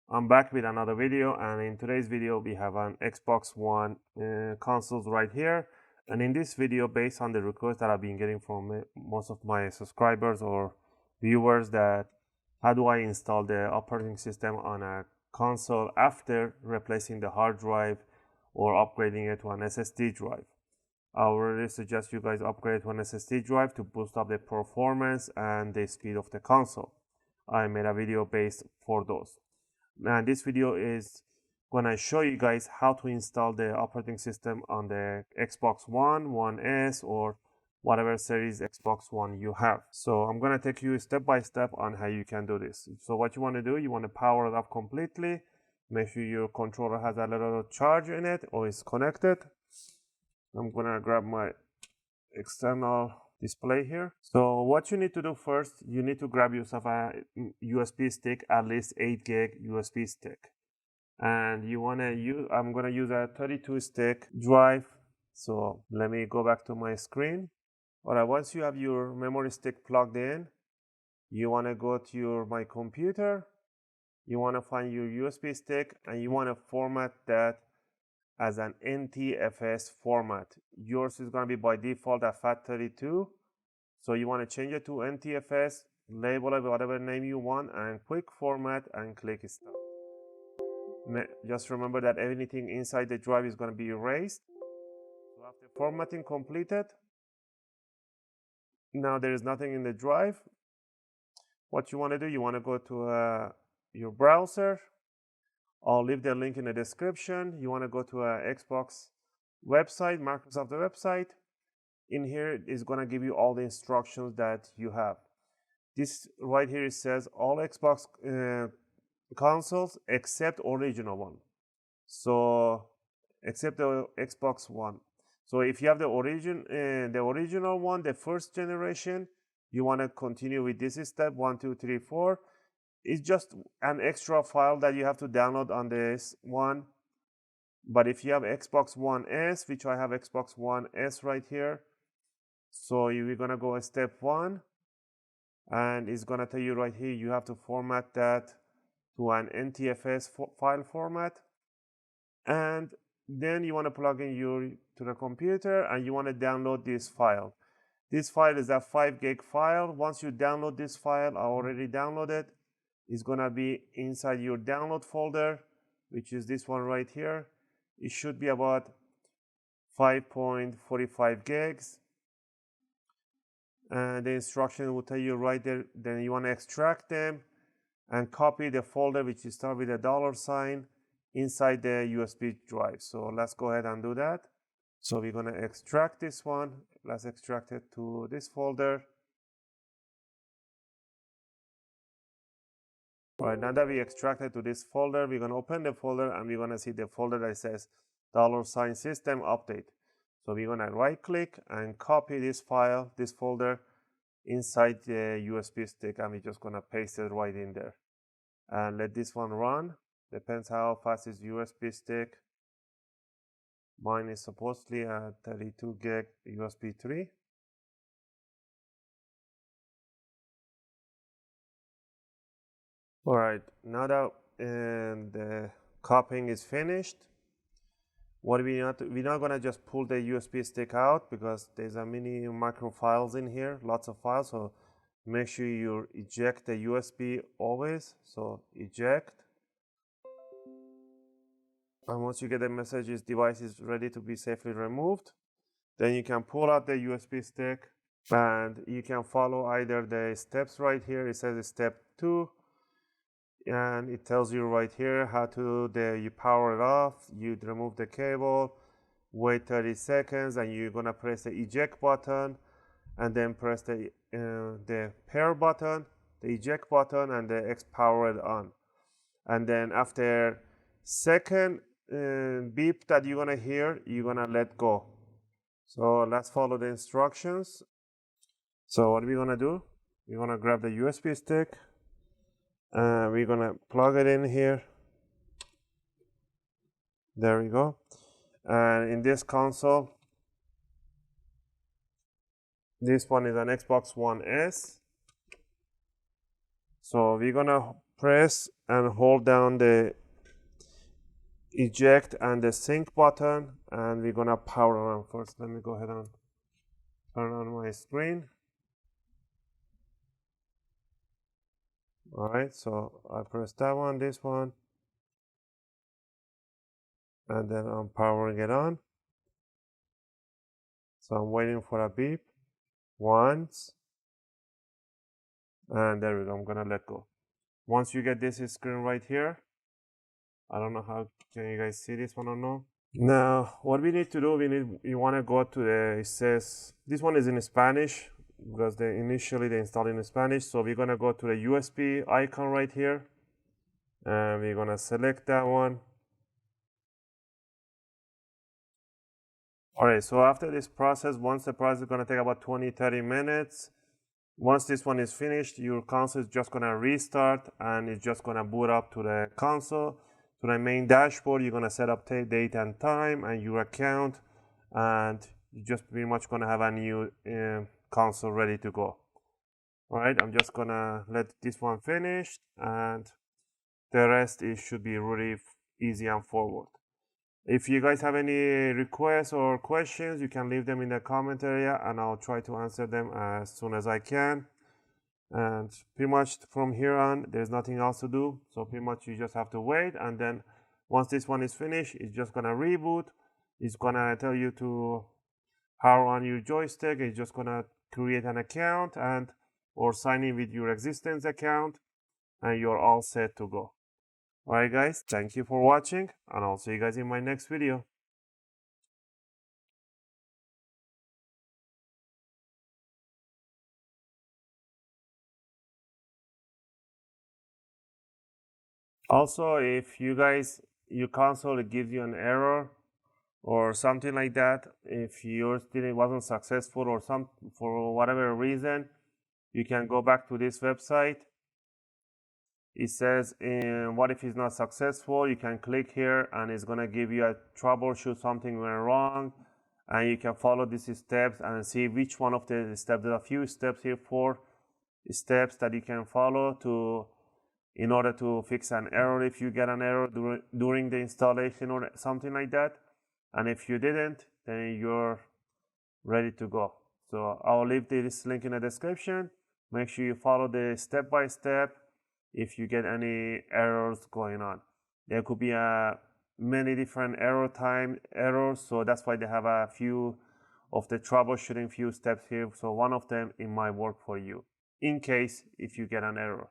I'm back with another video, and in today's video we have an Xbox One consoles right here. And in this video, based on the request that I've been getting from most of my subscribers or viewers, that how do I install the operating system on a console after replacing the hard drive or upgrading it to an SSD drive. I would really suggest you guys upgrade to an SSD drive to boost up the performance and the speed of the console. I made a video based for those. Now this video is gonna show you guys how to install the operating system on the Xbox One, One S, or whatever series Xbox One you have. So I'm gonna take you step by step on how you can do this. So what you want to do, you want to power it off completely. Make sure your controller has a little charge in it or is connected. I'm gonna grab my external display here. So what you need to do first, you need to grab yourself a USB stick, at least 8 gig USB stick. And you want to use, I'm going to use a 32 stick drive. So let me go back to my screen. All right, once you have your memory stick plugged in, you want to go to my computer. You want to find your USB stick and you want to format that as an NTFS format. Yours is going to be by default a FAT32. So you want to change it to NTFS, label it whatever name you want, and quick format and click start. Just remember that anything inside the drive is going to be erased. So after formatting completed, now there is nothing in the drive. What you want to do, you want to go to your browser. I'll leave the link in the description. You want to go to a Xbox website, Microsoft website. In here is going to give you all the instructions that you have. This right here, it says all Xbox consoles except original one. So except the Xbox One. So if you have the original one, the first generation, you want to continue with this step 1, 2, 3, 4. It's just an extra file that you have to download on this one. But if you have Xbox One S, which I have Xbox One S right here, so we're gonna go step 1, and it's gonna tell you right here you have to format that to an NTFS file format, and then you want to plug in to the computer and you want to download this file. This file is a 5 gig file. Once you download this file, I already downloaded. It's gonna be inside your download folder, which is this one right here. It should be about 5.45 gigs. And the instruction will tell you right there. Then you want to extract them and copy the folder, which is start with a $sign, inside the USB drive. So let's go ahead and do that. So we're going to extract this one. Let's extract it to this folder. All right, now that we extracted to this folder, we're going to open the folder and we're going to see the folder that says $system update. So we're going to right click and copy this file, this folder, inside the USB stick, and we're just going to paste it right in there. And let this one run. Depends how fast is USB stick. Mine is supposedly a 32 gig USB 3. All right, now that the copying is finished, what we're not gonna just pull the USB stick out, because there's a many micro files in here, lots of files. So make sure you eject the USB always. So eject. And once you get the message, this device is ready to be safely removed, then you can pull out the USB stick and you can follow either the steps right here. It says step 2. And it tells you right here how to you power it off, you remove the cable, wait 30 seconds, and you're gonna press the eject button, and then press the pair button, the eject button, and the power it on. And then after second beep that you're gonna hear, you're gonna let go. So let's follow the instructions. So what we're gonna do, we're gonna grab the USB stick. We're gonna plug it in here. There we go. And in this console, This one is an Xbox One S. So we're gonna press and hold down the eject and the sync button, and we're gonna power on. First, let me go ahead and turn on my screen. All right, so I press that one, this one, and then I'm powering it on. So I'm waiting for a beep once, and there we go. I'm gonna let go. Once you get this screen right here, I don't know how can you guys see this one or no. Now, what we need to do, you want to go to the, it says, this one is in Spanish because initially they installed in Spanish. So we're going to go to the USB icon right here and we're going to select that one. All right, so after this process, once the process is going to take about 20-30 minutes. Once this one is finished, your console is just going to restart and it's just going to boot up to the console. To the main dashboard, you're going to set up date and time and your account, and you're just pretty much going to have a new console ready to go. All right, I'm just going to let this one finish, and the rest should be really easy and forward. If you guys have any requests or questions, you can leave them in the comment area and I'll try to answer them as soon as I can. And pretty much from here on, there's nothing else to do. So pretty much you just have to wait, and then once this one is finished, it's just gonna reboot. It's gonna tell you to power on your joystick. It's just gonna create an account and or sign in with your existing account, and you're all set to go. Alright guys, thank you for watching, and I'll see you guys in my next video. Also, if you guys, your console gives you an error or something like that, if your student wasn't successful or for whatever reason, you can go back to this website. It says, what if it's not successful? You can click here and it's going to give you a troubleshoot, something went wrong, and you can follow these steps and see which one of the steps. There are a few steps here, 4 steps that you can follow in order to fix an error if you get an error during the installation or something like that. And if you didn't, then you're ready to go. So I'll leave this link in the description. Make sure you follow the step by step if you get any errors going on. There could be many different errors, so that's why they have a few of the troubleshooting few steps here. So one of them, it might work for you in case if you get an error.